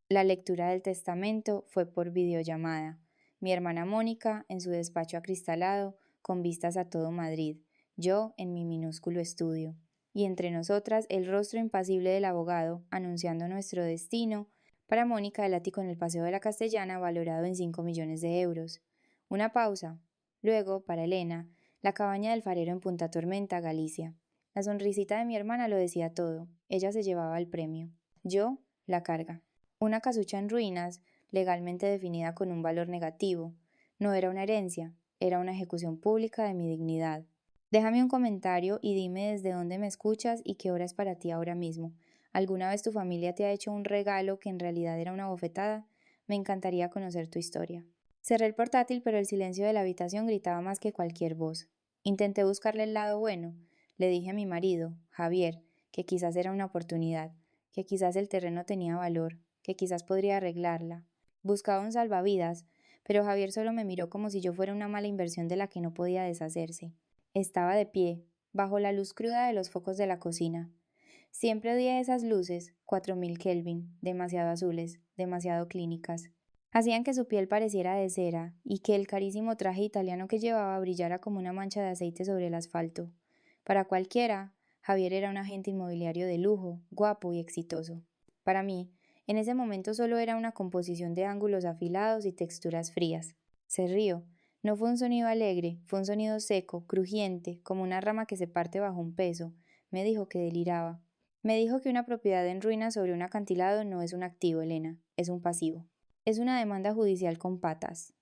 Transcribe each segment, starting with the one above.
La lectura del testamento fue por videollamada. Mi hermana Mónica en su despacho acristalado, con vistas a todo Madrid, yo en mi minúsculo estudio, y entre nosotras el rostro impasible del abogado, anunciando nuestro destino, para Mónica el ático en el Paseo de la Castellana valorado en 5 millones de euros. Una pausa. Luego, para Elena, la cabaña del farero en Punta Tormenta, Galicia. La sonrisita de mi hermana lo decía todo. Ella se llevaba el premio. Yo, la carga. Una casucha en ruinas, legalmente definida con un valor negativo. No era una herencia, era una ejecución pública de mi dignidad. Déjame un comentario y dime desde dónde me escuchas y qué hora es para ti ahora mismo. ¿Alguna vez tu familia te ha hecho un regalo que en realidad era una bofetada? Me encantaría conocer tu historia. Cerré el portátil, pero el silencio de la habitación gritaba más que cualquier voz. Intenté buscarle el lado bueno. Le dije a mi marido, Javier, que quizás era una oportunidad, que quizás el terreno tenía valor, que quizás podría arreglarla. Buscaba un salvavidas, pero Javier solo me miró como si yo fuera una mala inversión de la que no podía deshacerse. Estaba de pie, bajo la luz cruda de los focos de la cocina. Siempre odié esas luces, 4000 Kelvin, demasiado azules, demasiado clínicas. Hacían que su piel pareciera de cera y que el carísimo traje italiano que llevaba brillara como una mancha de aceite sobre el asfalto. Para cualquiera, Javier era un agente inmobiliario de lujo, guapo y exitoso. Para mí, en ese momento solo era una composición de ángulos afilados y texturas frías. Se rió. No fue un sonido alegre, fue un sonido seco, crujiente, como una rama que se parte bajo un peso. Me dijo que deliraba. Me dijo que una propiedad en ruinas sobre un acantilado no es un activo, Elena, es un pasivo. Es una demanda judicial con patas.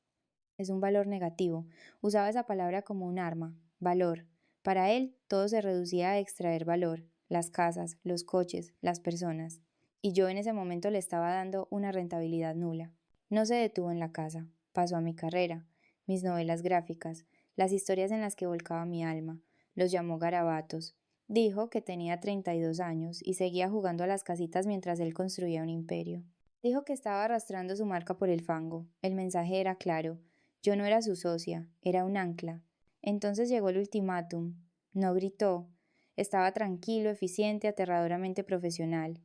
Es un valor negativo. Usaba esa palabra como un arma. Valor. Para él, todo se reducía a extraer valor. Las casas, los coches, las personas. Y yo en ese momento le estaba dando una rentabilidad nula. No se detuvo en la casa. Pasó a mi carrera, mis novelas gráficas, las historias en las que volcaba mi alma. Los llamó garabatos. Dijo que tenía 32 años y seguía jugando a las casitas mientras él construía un imperio. Dijo que estaba arrastrando su marca por el fango. El mensaje era claro. Yo no era su socia, era un ancla. Entonces llegó el ultimátum. No gritó. Estaba tranquilo, eficiente, aterradoramente profesional.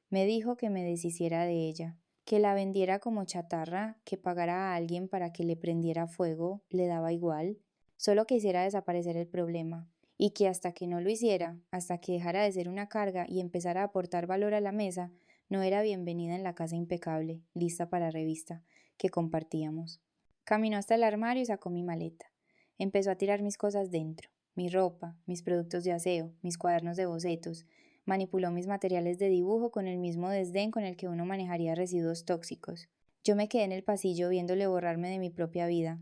Me dijo que me deshiciera de ella, que la vendiera como chatarra, que pagara a alguien para que le prendiera fuego, le daba igual, solo que hiciera desaparecer el problema, y que hasta que no lo hiciera, hasta que dejara de ser una carga y empezara a aportar valor a la mesa, no era bienvenida en la casa impecable, lista para revista, que compartíamos. Caminó hasta el armario y sacó mi maleta. Empezó a tirar mis cosas dentro, mi ropa, mis productos de aseo, mis cuadernos de bocetos. Manipuló mis materiales de dibujo con el mismo desdén con el que uno manejaría residuos tóxicos. Yo me quedé en el pasillo viéndole borrarme de mi propia vida.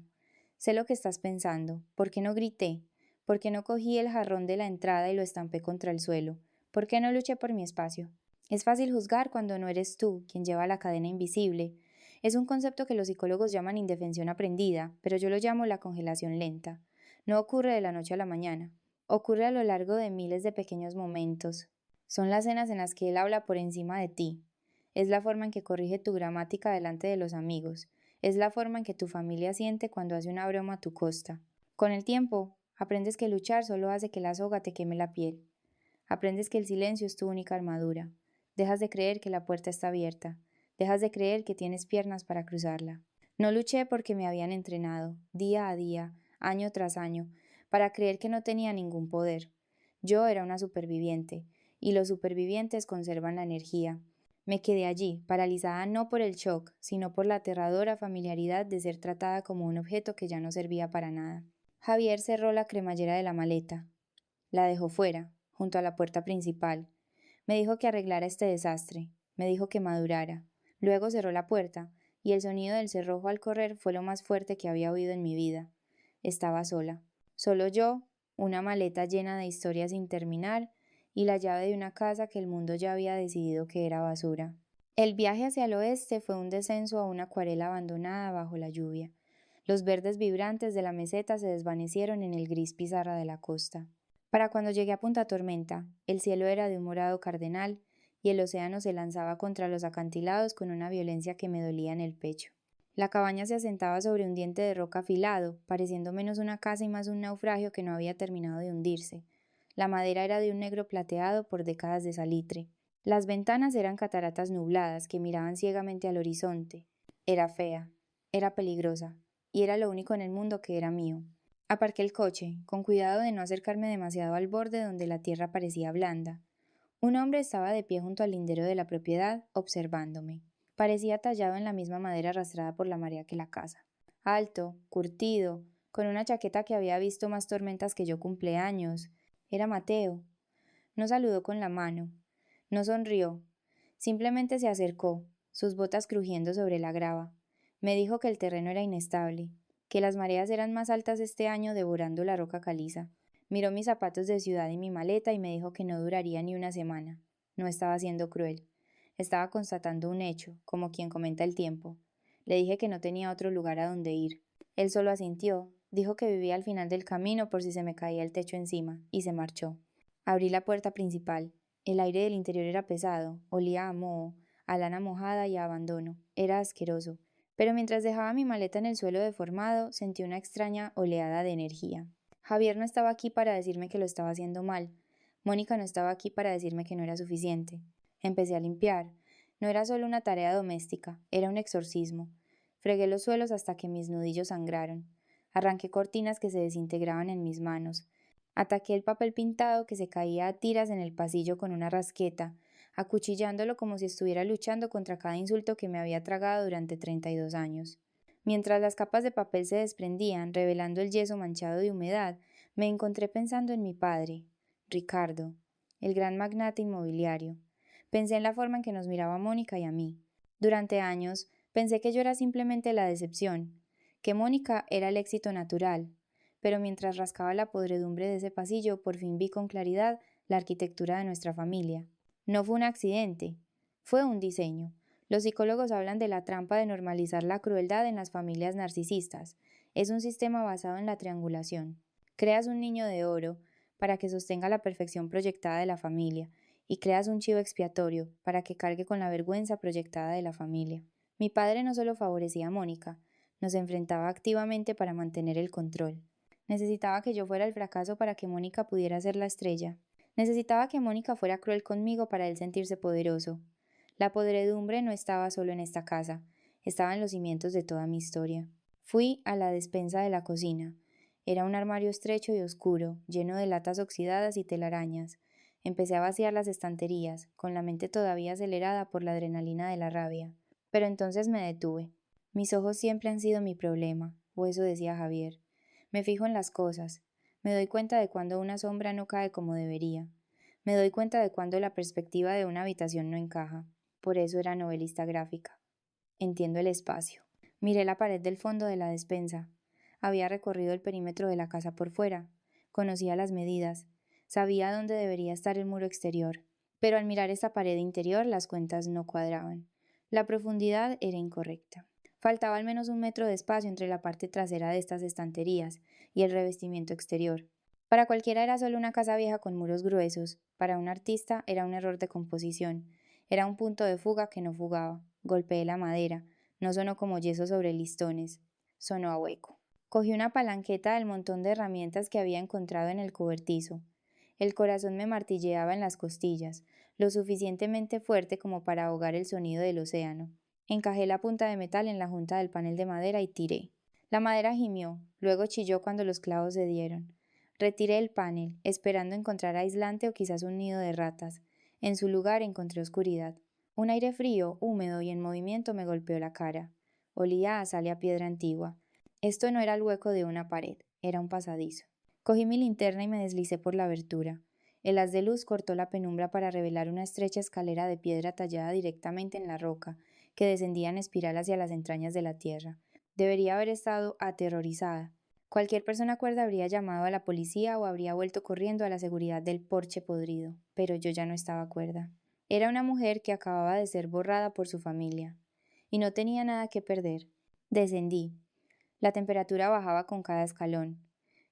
Sé lo que estás pensando. ¿Por qué no grité? ¿Por qué no cogí el jarrón de la entrada y lo estampé contra el suelo? ¿Por qué no luché por mi espacio? Es fácil juzgar cuando no eres tú quien lleva la cadena invisible. Es un concepto que los psicólogos llaman indefensión aprendida, pero yo lo llamo la congelación lenta. No ocurre de la noche a la mañana. Ocurre a lo largo de miles de pequeños momentos. Son las cenas en las que él habla por encima de ti. Es la forma en que corrige tu gramática delante de los amigos. Es la forma en que tu familia siente cuando hace una broma a tu costa. Con el tiempo, aprendes que luchar solo hace que la soga te queme la piel. Aprendes que el silencio es tu única armadura. Dejas de creer que la puerta está abierta. Dejas de creer que tienes piernas para cruzarla. No luché porque me habían entrenado, día a día, año tras año, para creer que no tenía ningún poder. Yo era una superviviente, y los supervivientes conservan la energía. Me quedé allí, paralizada no por el shock, sino por la aterradora familiaridad de ser tratada como un objeto que ya no servía para nada. Javier cerró la cremallera de la maleta. La dejó fuera, junto a la puerta principal. Me dijo que arreglara este desastre. Me dijo que madurara. Luego cerró la puerta, y el sonido del cerrojo al correr fue lo más fuerte que había oído en mi vida. Estaba sola. Solo yo, una maleta llena de historias sin terminar y la llave de una casa que el mundo ya había decidido que era basura. El viaje hacia el oeste fue un descenso a una acuarela abandonada bajo la lluvia. Los verdes vibrantes de la meseta se desvanecieron en el gris pizarra de la costa. Para cuando llegué a Punta Tormenta, el cielo era de un morado cardenal y el océano se lanzaba contra los acantilados con una violencia que me dolía en el pecho. La cabaña se asentaba sobre un diente de roca afilado, pareciendo menos una casa y más un naufragio que no había terminado de hundirse. La madera era de un negro plateado por décadas de salitre. Las ventanas eran cataratas nubladas que miraban ciegamente al horizonte. Era fea, era peligrosa, y era lo único en el mundo que era mío. Aparqué el coche, con cuidado de no acercarme demasiado al borde donde la tierra parecía blanda. Un hombre estaba de pie junto al lindero de la propiedad, observándome. Parecía tallado en la misma madera arrastrada por la marea que la casa. Alto, curtido, con una chaqueta que había visto más tormentas que yo cumpleaños. Era Mateo. No saludó con la mano. No sonrió. Simplemente se acercó, sus botas crujiendo sobre la grava. Me dijo que el terreno era inestable, que las mareas eran más altas este año devorando la roca caliza. Miró mis zapatos de ciudad y mi maleta y me dijo que no duraría ni una semana. No estaba siendo cruel. Estaba constatando un hecho, como quien comenta el tiempo. Le dije que no tenía otro lugar a donde ir. Él solo asintió, dijo que vivía al final del camino por si se me caía el techo encima, y se marchó. Abrí la puerta principal. El aire del interior era pesado, olía a moho, a lana mojada y a abandono. Era asqueroso. Pero mientras dejaba mi maleta en el suelo deformado, sentí una extraña oleada de energía. Javier no estaba aquí para decirme que lo estaba haciendo mal. Mónica no estaba aquí para decirme que no era suficiente. Empecé a limpiar. No era solo una tarea doméstica, era un exorcismo. Fregué los suelos hasta que mis nudillos sangraron. Arranqué cortinas que se desintegraban en mis manos. Ataqué el papel pintado que se caía a tiras en el pasillo con una rasqueta, acuchillándolo como si estuviera luchando contra cada insulto que me había tragado durante 32 años. Mientras las capas de papel se desprendían, revelando el yeso manchado de humedad, me encontré pensando en mi padre, Ricardo, el gran magnate inmobiliario. Pensé en la forma en que nos miraba Mónica y a mí. Durante años pensé que yo era simplemente la decepción, que Mónica era el éxito natural, pero mientras rascaba la podredumbre de ese pasillo, por fin vi con claridad la arquitectura de nuestra familia. No fue un accidente, fue un diseño. Los psicólogos hablan de la trampa de normalizar la crueldad en las familias narcisistas. Es un sistema basado en la triangulación. Creas un niño de oro para que sostenga la perfección proyectada de la familia, y creas un chivo expiatorio para que cargue con la vergüenza proyectada de la familia. Mi padre no solo favorecía a Mónica, nos enfrentaba activamente para mantener el control. Necesitaba que yo fuera el fracaso para que Mónica pudiera ser la estrella. Necesitaba que Mónica fuera cruel conmigo para él sentirse poderoso. La podredumbre no estaba solo en esta casa, estaba en los cimientos de toda mi historia. Fui a la despensa de la cocina. Era un armario estrecho y oscuro, lleno de latas oxidadas y telarañas. Empecé a vaciar las estanterías, con la mente todavía acelerada por la adrenalina de la rabia. Pero entonces me detuve. Mis ojos siempre han sido mi problema, o eso decía Javier. Me fijo en las cosas. Me doy cuenta de cuando una sombra no cae como debería. Me doy cuenta de cuando la perspectiva de una habitación no encaja. Por eso era novelista gráfica. Entiendo el espacio. Miré la pared del fondo de la despensa. Había recorrido el perímetro de la casa por fuera. Conocía las medidas. Sabía dónde debería estar el muro exterior. Pero al mirar esta pared interior las cuentas no cuadraban. La profundidad era incorrecta. Faltaba al menos 1 metro de espacio entre la parte trasera de estas estanterías y el revestimiento exterior. Para cualquiera era solo una casa vieja con muros gruesos. Para un artista era un error de composición. Era un punto de fuga que no fugaba. Golpeé la madera. No sonó como yeso sobre listones. Sonó a hueco. Cogí una palanqueta del montón de herramientas que había encontrado en el cobertizo. El corazón me martilleaba en las costillas, lo suficientemente fuerte como para ahogar el sonido del océano. Encajé la punta de metal en la junta del panel de madera y tiré. La madera gimió, luego chilló cuando los clavos se dieron. Retiré el panel, esperando encontrar aislante o quizás un nido de ratas. En su lugar encontré oscuridad. Un aire frío, húmedo y en movimiento me golpeó la cara. Olía a sal y a piedra antigua. Esto no era el hueco de una pared, era un pasadizo. Cogí mi linterna y me deslicé por la abertura. El haz de luz cortó la penumbra para revelar una estrecha escalera de piedra tallada directamente en la roca, que descendía en espiral hacia las entrañas de la tierra. Debería haber estado aterrorizada. Cualquier persona cuerda habría llamado a la policía o habría vuelto corriendo a la seguridad del porche podrido, pero yo ya no estaba cuerda. Era una mujer que acababa de ser borrada por su familia, y no tenía nada que perder. Descendí. La temperatura bajaba con cada escalón.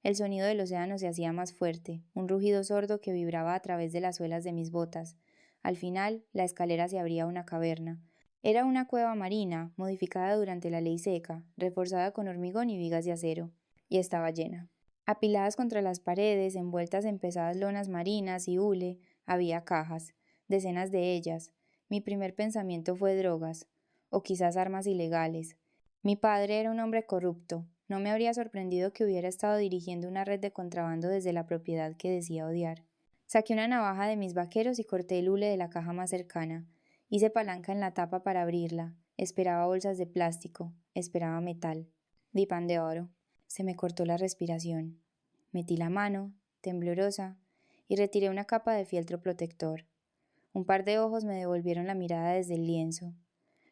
El sonido del océano se hacía más fuerte, un rugido sordo que vibraba a través de las suelas de mis botas. Al final, la escalera se abría a una caverna. Era una cueva marina, modificada durante la ley seca, reforzada con hormigón y vigas de acero, y estaba llena. Apiladas contra las paredes, envueltas en pesadas lonas marinas y hule, había cajas, decenas de ellas. Mi primer pensamiento fue drogas, o quizás armas ilegales. Mi padre era un hombre corrupto. No me habría sorprendido que hubiera estado dirigiendo una red de contrabando desde la propiedad que decía odiar. Saqué una navaja de mis vaqueros y corté el hule de la caja más cercana. Hice palanca en la tapa para abrirla. Esperaba bolsas de plástico. Esperaba metal. Di pan de oro. Se me cortó la respiración. Metí la mano, temblorosa, y retiré una capa de fieltro protector. Un par de ojos me devolvieron la mirada desde el lienzo.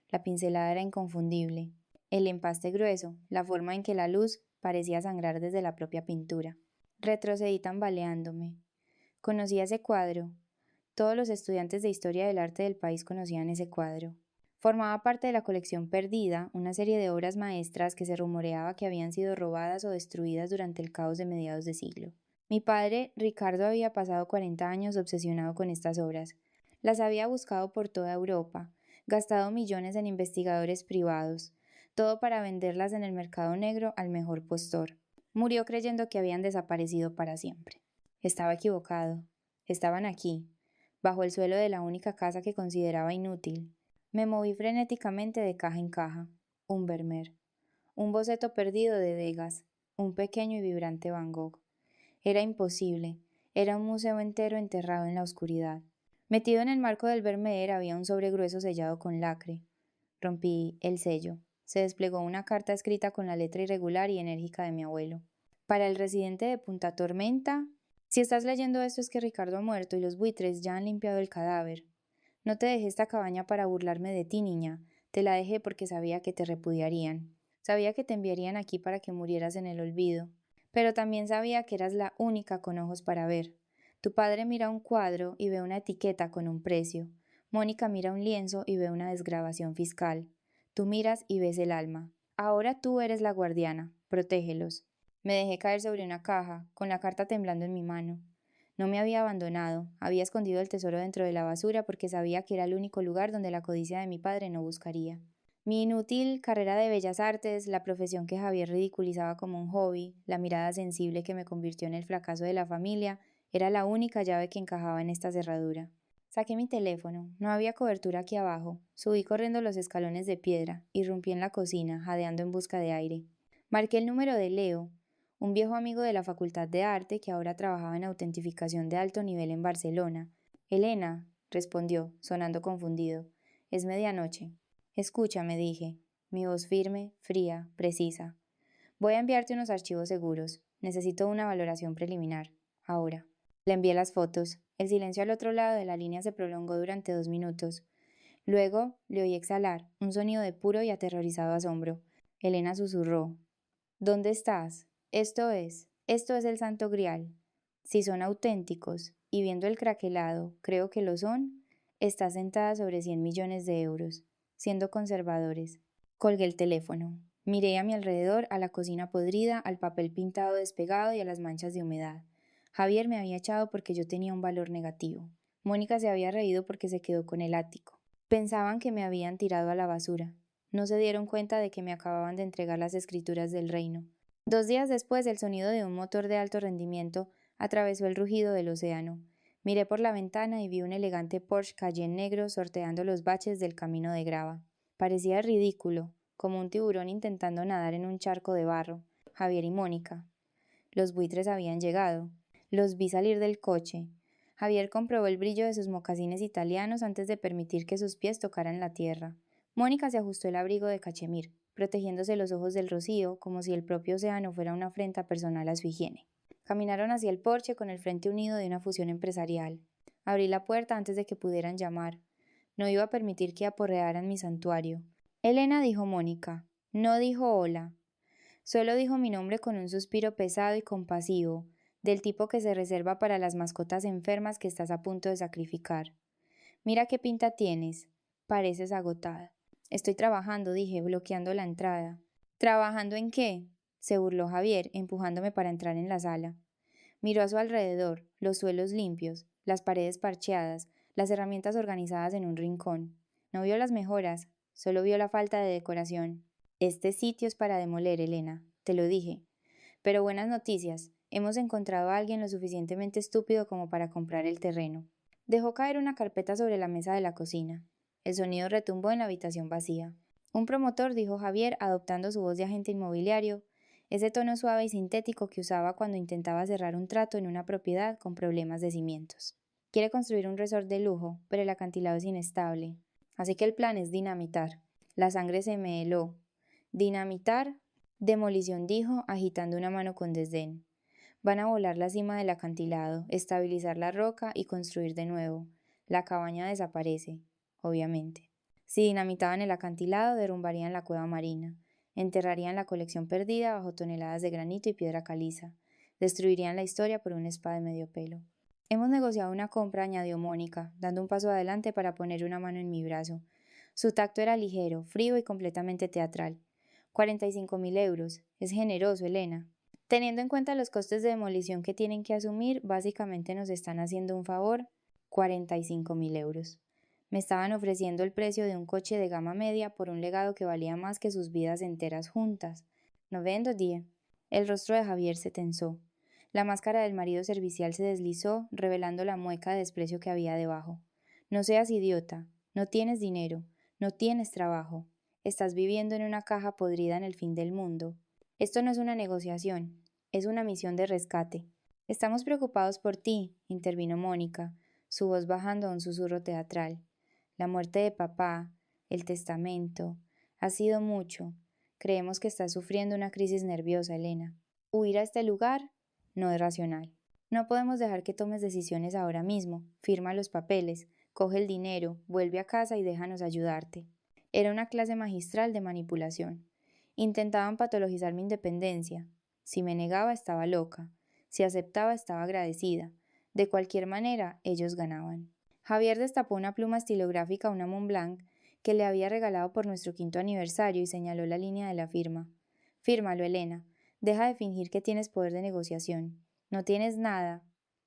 La pincelada era inconfundible. El empaste grueso, la forma en que la luz parecía sangrar desde la propia pintura. Retrocedí tambaleándome. Conocía ese cuadro. Todos los estudiantes de historia del arte del país conocían ese cuadro. Formaba parte de la colección perdida, una serie de obras maestras que se rumoreaba que habían sido robadas o destruidas durante el caos de mediados de siglo. Mi padre, Ricardo, había pasado 40 años obsesionado con estas obras. Las había buscado por toda Europa, gastado millones en investigadores privados, todo para venderlas en el mercado negro al mejor postor. Murió creyendo que habían desaparecido para siempre. Estaba equivocado. Estaban aquí, bajo el suelo de la única casa que consideraba inútil. Me moví frenéticamente de caja en caja. Un Vermeer. Un boceto perdido de Degas. Un pequeño y vibrante Van Gogh. Era imposible. Era un museo entero enterrado en la oscuridad. Metido en el marco del Vermeer había un sobre grueso sellado con lacre. Rompí el sello. Se desplegó una carta escrita con la letra irregular y enérgica de mi abuelo. Para el residente de Punta Tormenta, si estás leyendo esto es que Ricardo ha muerto y los buitres ya han limpiado el cadáver. No te dejé esta cabaña para burlarme de ti, niña. Te la dejé porque sabía que te repudiarían. Sabía que te enviarían aquí para que murieras en el olvido. Pero también sabía que eras la única con ojos para ver. Tu padre mira un cuadro y ve una etiqueta con un precio. Mónica mira un lienzo y ve una desgravación fiscal. Tú miras y ves el alma. Ahora tú eres la guardiana. Protégelos. Me dejé caer sobre una caja, con la carta temblando en mi mano. No me había abandonado, había escondido el tesoro dentro de la basura porque sabía que era el único lugar donde la codicia de mi padre no buscaría. Mi inútil carrera de bellas artes, la profesión que Javier ridiculizaba como un hobby, la mirada sensible que me convirtió en el fracaso de la familia, era la única llave que encajaba en esta cerradura. Saqué mi teléfono, no había cobertura aquí abajo, subí corriendo los escalones de piedra, irrumpí en la cocina, jadeando en busca de aire. Marqué el número de Leo, un viejo amigo de la Facultad de Arte que ahora trabajaba en autentificación de alto nivel en Barcelona. Elena, respondió, sonando confundido. Es medianoche. Escucha, me dije, mi voz firme, fría, precisa. Voy a enviarte unos archivos seguros. Necesito una valoración preliminar. Ahora. Le envié las fotos. El silencio al otro lado de la línea se prolongó durante 2 minutos. Luego le oí exhalar, un sonido de puro y aterrorizado asombro. Elena susurró. ¿Dónde estás? Esto es el Santo Grial. Si son auténticos, y viendo el craquelado, creo que lo son, está sentada sobre 100 millones de euros, siendo conservadores. Colgué el teléfono. Miré a mi alrededor, a la cocina podrida, al papel pintado despegado y a las manchas de humedad. Javier me había echado porque yo tenía un valor negativo. Mónica se había reído porque se quedó con el ático. Pensaban que me habían tirado a la basura. No se dieron cuenta de que me acababan de entregar las escrituras del reino. 2 días después, el sonido de un motor de alto rendimiento atravesó el rugido del océano. Miré por la ventana y vi un elegante Porsche Cayenne negro sorteando los baches del camino de grava. Parecía ridículo, como un tiburón intentando nadar en un charco de barro. Javier y Mónica. Los buitres habían llegado. Los vi salir del coche. Javier comprobó el brillo de sus mocasines italianos antes de permitir que sus pies tocaran la tierra. Mónica se ajustó el abrigo de cachemir, protegiéndose los ojos del rocío como si el propio océano fuera una afrenta personal a su higiene. Caminaron hacia el porche con el frente unido de una fusión empresarial. Abrí la puerta antes de que pudieran llamar. No iba a permitir que aporrearan mi santuario. Elena, dijo Mónica. No dijo hola. Solo dijo mi nombre con un suspiro pesado y compasivo, del tipo que se reserva para las mascotas enfermas que estás a punto de sacrificar. Mira qué pinta tienes. Pareces agotada. Estoy trabajando, dije, bloqueando la entrada. ¿Trabajando en qué? Se burló Javier, empujándome para entrar en la sala. Miró a su alrededor, los suelos limpios, las paredes parcheadas, las herramientas organizadas en un rincón. No vio las mejoras, solo vio la falta de decoración. Este sitio es para demoler, Elena, te lo dije. Pero buenas noticias, hemos encontrado a alguien lo suficientemente estúpido como para comprar el terreno. Dejó caer una carpeta sobre la mesa de la cocina. El sonido retumbó en la habitación vacía. Un promotor, dijo Javier, adoptando su voz de agente inmobiliario, ese tono suave y sintético que usaba cuando intentaba cerrar un trato en una propiedad con problemas de cimientos. Quiere construir un resort de lujo, pero el acantilado es inestable. Así que el plan es dinamitar. La sangre se me heló. ¿Dinamitar? Demolición, dijo, agitando una mano con desdén. Van a volar la cima del acantilado, estabilizar la roca y construir de nuevo. La cabaña desaparece, obviamente. Si dinamitaban el acantilado, derrumbarían la cueva marina, enterrarían la colección perdida bajo toneladas de granito y piedra caliza, destruirían la historia por una espada de medio pelo. Hemos negociado una compra, añadió Mónica, dando un paso adelante para poner una mano en mi brazo. Su tacto era ligero, frío y completamente teatral. 45.000 euros. Es generoso, Elena. Teniendo en cuenta los costes de demolición que tienen que asumir, básicamente nos están haciendo un favor. 45.000 euros. Me estaban ofreciendo el precio de un coche de gama media por un legado que valía más que sus vidas enteras juntas. ¿No vendo, die? El rostro de Javier se tensó. La máscara del marido servicial se deslizó, revelando la mueca de desprecio que había debajo. No seas idiota. No tienes dinero. No tienes trabajo. Estás viviendo en una caja podrida en el fin del mundo. Esto no es una negociación. Es una misión de rescate. Estamos preocupados por ti, intervino Mónica, su voz bajando a un susurro teatral. La muerte de papá, el testamento, ha sido mucho. Creemos que estás sufriendo una crisis nerviosa, Elena. Huir a este lugar no es racional. No podemos dejar que tomes decisiones ahora mismo. Firma los papeles, coge el dinero, vuelve a casa y déjanos ayudarte. Era una clase magistral de manipulación. Intentaban patologizar mi independencia. Si me negaba, estaba loca. Si aceptaba, estaba agradecida. De cualquier manera, ellos ganaban. Javier destapó una pluma estilográfica, una Montblanc, que le había regalado por nuestro 5º aniversario y señaló la línea de la firma. Fírmalo, Elena. Deja de fingir que tienes poder de negociación. No tienes nada.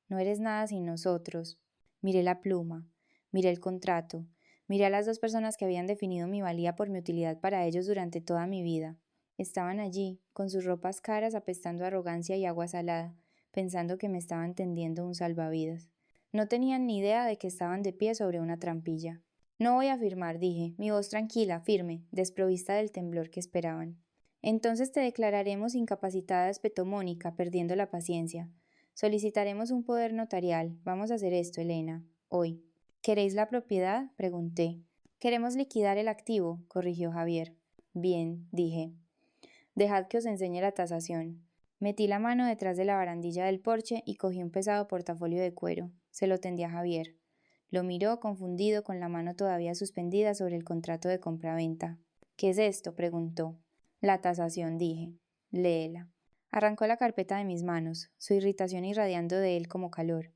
No eres nada sin nosotros. Miré la pluma. Miré el contrato. Miré a las 2 personas que habían definido mi valía por mi utilidad para ellos durante toda mi vida. Estaban allí, con sus ropas caras apestando a arrogancia y agua salada, pensando que me estaban tendiendo un salvavidas. No tenían ni idea de que estaban de pie sobre una trampilla. No voy a firmar, dije, mi voz tranquila, firme, desprovista del temblor que esperaban. Entonces te declararemos incapacitada, espetó Mónica, perdiendo la paciencia. Solicitaremos un poder notarial. Vamos a hacer esto, Elena. Hoy. ¿Queréis la propiedad? Pregunté. Queremos liquidar el activo, corrigió Javier. Bien, dije. Dejad que os enseñe la tasación. Metí la mano detrás de la barandilla del porche y cogí un pesado portafolio de cuero. Se lo tendí a Javier. Lo miró, confundido, con la mano todavía suspendida sobre el contrato de compraventa. ¿Qué es esto? Preguntó. La tasación, dije. Léela. Arrancó la carpeta de mis manos, su irritación irradiando de él como calor.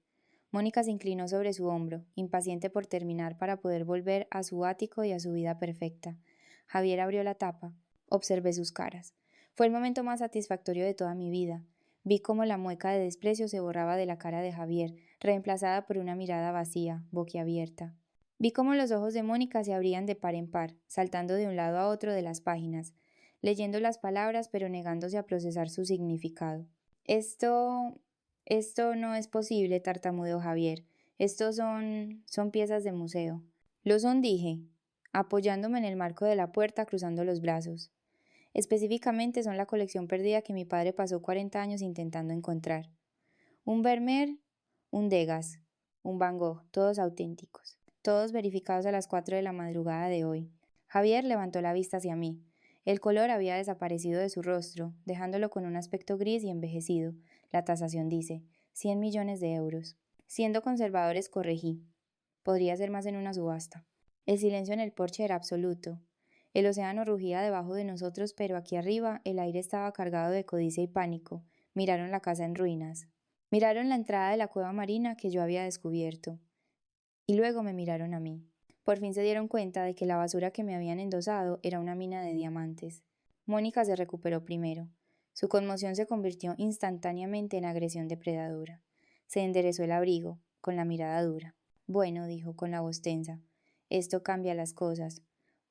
Mónica se inclinó sobre su hombro, impaciente por terminar para poder volver a su ático y a su vida perfecta. Javier abrió la tapa. Observé sus caras. Fue el momento más satisfactorio de toda mi vida. Vi cómo la mueca de desprecio se borraba de la cara de Javier, reemplazada por una mirada vacía, boquiabierta. Vi cómo los ojos de Mónica se abrían de par en par, saltando de un lado a otro de las páginas, leyendo las palabras pero negándose a procesar su significado. Esto no es posible, tartamudeó Javier. Son piezas de museo. Lo son, dije, apoyándome en el marco de la puerta, cruzando los brazos. Específicamente son la colección perdida que mi padre pasó 40 años intentando encontrar. Un Vermeer, un Degas, un Van Gogh, todos auténticos, todos verificados a las 4 de la madrugada de hoy. Javier levantó la vista hacia mí. El color había desaparecido de su rostro, dejándolo con un aspecto gris y envejecido. La tasación dice, 100 millones de euros. Siendo conservadores, corregí. Podría ser más en una subasta. El silencio en el porche era absoluto. El océano rugía debajo de nosotros, pero aquí arriba el aire estaba cargado de codicia y pánico. Miraron la casa en ruinas. Miraron la entrada de la cueva marina que yo había descubierto. Y luego me miraron a mí. Por fin se dieron cuenta de que la basura que me habían endosado era una mina de diamantes. Mónica se recuperó primero. Su conmoción se convirtió instantáneamente en agresión depredadora. Se enderezó el abrigo, con la mirada dura. Bueno, dijo con la voz tensa, esto cambia las cosas.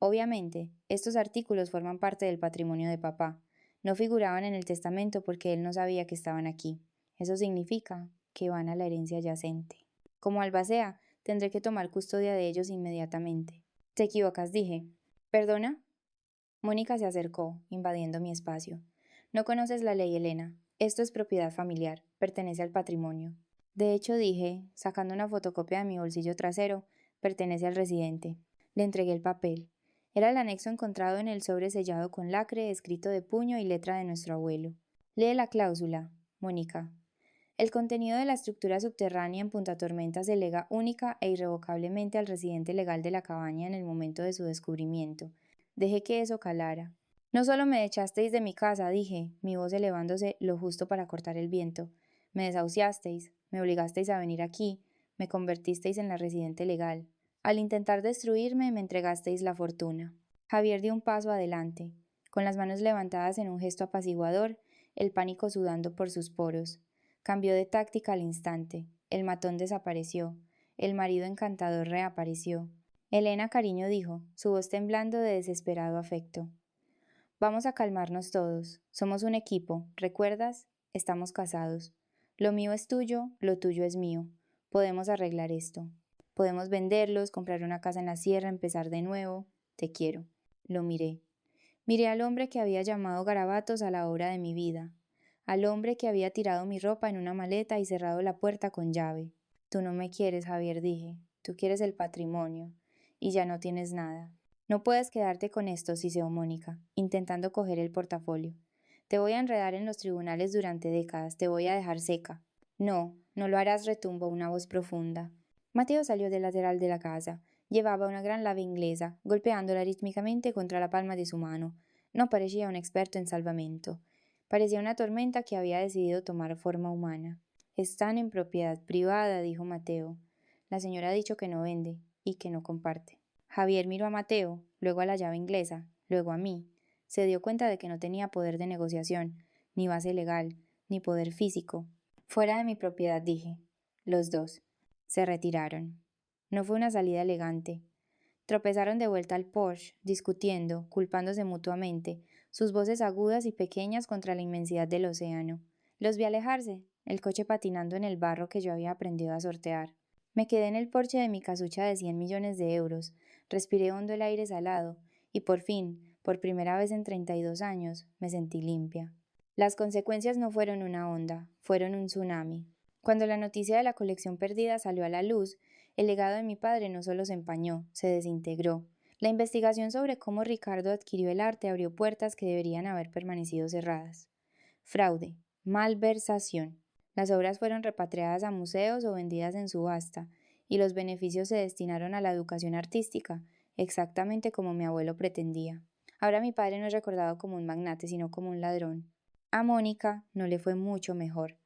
Obviamente, estos artículos forman parte del patrimonio de papá. No figuraban en el testamento porque él no sabía que estaban aquí. Eso significa que van a la herencia yacente. Como albacea, Tendré que tomar custodia de ellos inmediatamente. Te equivocas, dije. ¿Perdona? Mónica se acercó, invadiendo mi espacio. No conoces la ley, Elena. Esto es propiedad familiar, pertenece al patrimonio. De hecho, dije, sacando una fotocopia de mi bolsillo trasero, pertenece al residente. Le entregué el papel. Era el anexo encontrado en el sobre sellado con lacre, escrito de puño y letra de nuestro abuelo. Lee la cláusula, Mónica. El contenido de la estructura subterránea en Punta Tormenta se lega única e irrevocablemente al residente legal de la cabaña en el momento de su descubrimiento. Dejé que eso calara. No solo me echasteis de mi casa, dije, mi voz elevándose lo justo para cortar el viento. Me desahuciasteis, me obligasteis a venir aquí, me convertisteis en la residente legal. Al intentar destruirme, me entregasteis la fortuna. Javier dio un paso adelante, con las manos levantadas en un gesto apaciguador, el pánico sudando por sus poros. Cambió de táctica al instante. El matón desapareció. El marido encantador reapareció. Elena, cariño, dijo, su voz temblando de desesperado afecto. Vamos a calmarnos todos. Somos un equipo, ¿recuerdas? Estamos casados. Lo mío es tuyo, lo tuyo es mío. Podemos arreglar esto. Podemos venderlos, comprar una casa en la sierra, empezar de nuevo. Te quiero. Lo miré. Miré al hombre que había llamado garabatos a la obra de mi vida, al hombre que había tirado mi ropa en una maleta y cerrado la puerta con llave. Tú no me quieres, Javier, dije. Tú quieres el patrimonio. Y ya no tienes nada. No puedes quedarte con esto, siseó Mónica, intentando coger el portafolio. Te voy a enredar en los tribunales durante décadas, te voy a dejar seca. No, no lo harás, retumbó una voz profunda. Mateo salió del lateral de la casa. Llevaba una gran llave inglesa, golpeándola rítmicamente contra la palma de su mano. No parecía un experto en salvamento. Parecía una tormenta que había decidido tomar forma humana. Están en propiedad privada, dijo Mateo. La señora ha dicho que no vende y que no comparte. Javier miró a Mateo, luego a la llave inglesa, luego a mí. Se dio cuenta de que no tenía poder de negociación, ni base legal, ni poder físico. Fuera de mi propiedad, dije. Los dos. Se retiraron. No fue una salida elegante. Tropezaron de vuelta al Porsche, discutiendo, culpándose mutuamente, sus voces agudas y pequeñas contra la inmensidad del océano. Los vi alejarse, el coche patinando en el barro que yo había aprendido a sortear. Me quedé en el porche de mi casucha de 100 millones de euros, respiré hondo el aire salado, y por fin, por primera vez en 32 años, me sentí limpia. Las consecuencias no fueron una onda, fueron un tsunami. Cuando la noticia de la colección perdida salió a la luz, el legado de mi padre no solo se empañó, se desintegró. La investigación sobre cómo Ricardo adquirió el arte abrió puertas que deberían haber permanecido cerradas. Fraude, malversación. Las obras fueron repatriadas a museos o vendidas en subasta, y los beneficios se destinaron a la educación artística, exactamente como mi abuelo pretendía. Ahora mi padre no es recordado como un magnate, sino como un ladrón. A Mónica no le fue mucho mejor.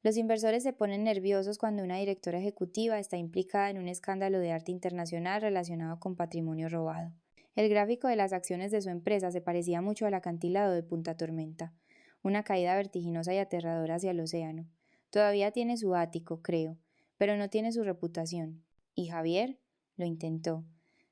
Los inversores se ponen nerviosos cuando una directora ejecutiva está implicada en un escándalo de arte internacional relacionado con patrimonio robado. El gráfico de las acciones de su empresa se parecía mucho al acantilado de Punta Tormenta, una caída vertiginosa y aterradora hacia el océano. Todavía tiene su ático, creo, pero no tiene su reputación. ¿Y Javier? Lo intentó.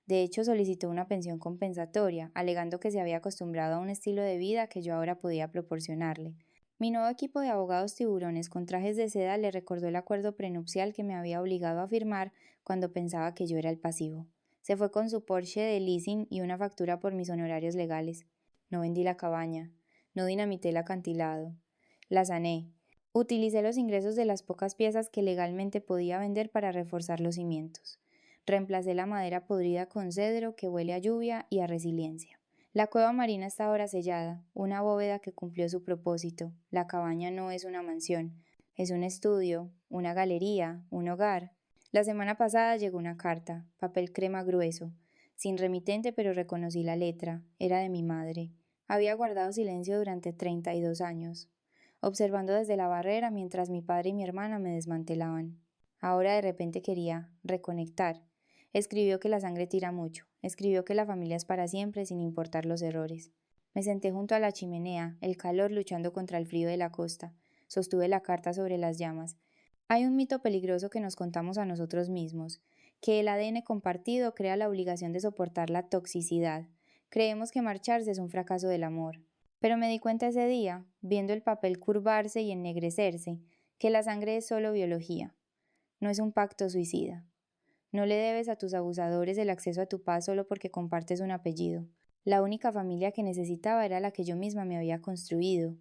De hecho, solicitó una pensión compensatoria, alegando que se había acostumbrado a un estilo de vida que yo ahora podía proporcionarle. Mi nuevo equipo de abogados tiburones con trajes de seda le recordó el acuerdo prenupcial que me había obligado a firmar cuando pensaba que yo era el pasivo. Se fue con su Porsche de leasing y una factura por mis honorarios legales. No vendí la cabaña, no dinamité el acantilado. La sané. Utilicé los ingresos de las pocas piezas que legalmente podía vender para reforzar los cimientos. Reemplacé la madera podrida con cedro que huele a lluvia y a resiliencia. La cueva marina está ahora sellada, una bóveda que cumplió su propósito. La cabaña no es una mansión, es un estudio, una galería, un hogar. La semana pasada llegó una carta, papel crema grueso, sin remitente, pero reconocí la letra, era de mi madre. Había guardado silencio durante 32 años, observando desde la barrera mientras mi padre y mi hermana me desmantelaban. Ahora de repente quería reconectar. Escribió que la sangre tira mucho, escribió que la familia es para siempre sin importar los errores. Me senté junto a la chimenea, el calor luchando contra el frío de la costa. Sostuve la carta sobre las llamas. Hay un mito peligroso que nos contamos a nosotros mismos, que el ADN compartido crea la obligación de soportar la toxicidad. Creemos que marcharse es un fracaso del amor. Pero me di cuenta ese día, viendo el papel curvarse y ennegrecerse, que la sangre es solo biología. No es un pacto suicida. No le debes a tus abusadores el acceso a tu paz solo porque compartes un apellido. La única familia que necesitaba era la que yo misma me había construido.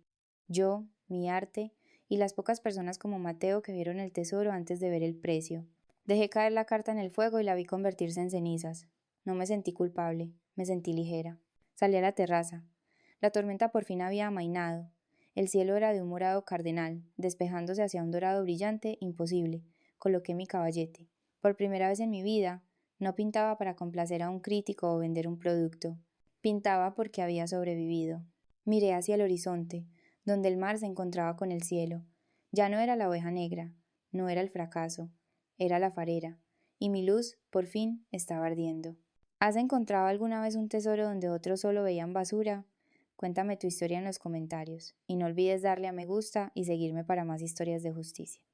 Yo, mi arte y las pocas personas como Mateo que vieron el tesoro antes de ver el precio. Dejé caer la carta en el fuego y la vi convertirse en cenizas. No me sentí culpable, me sentí ligera. Salí a la terraza. La tormenta por fin había amainado. El cielo era de un morado cardenal, despejándose hacia un dorado brillante imposible. Coloqué mi caballete. Por primera vez en mi vida, no pintaba para complacer a un crítico o vender un producto. Pintaba porque había sobrevivido. Miré hacia el horizonte, donde el mar se encontraba con el cielo. Ya no era la oveja negra, no era el fracaso, era la farera, y mi luz, por fin, estaba ardiendo. ¿Has encontrado alguna vez un tesoro donde otros solo veían basura? Cuéntame tu historia en los comentarios, y no olvides darle a me gusta y seguirme para más historias de justicia.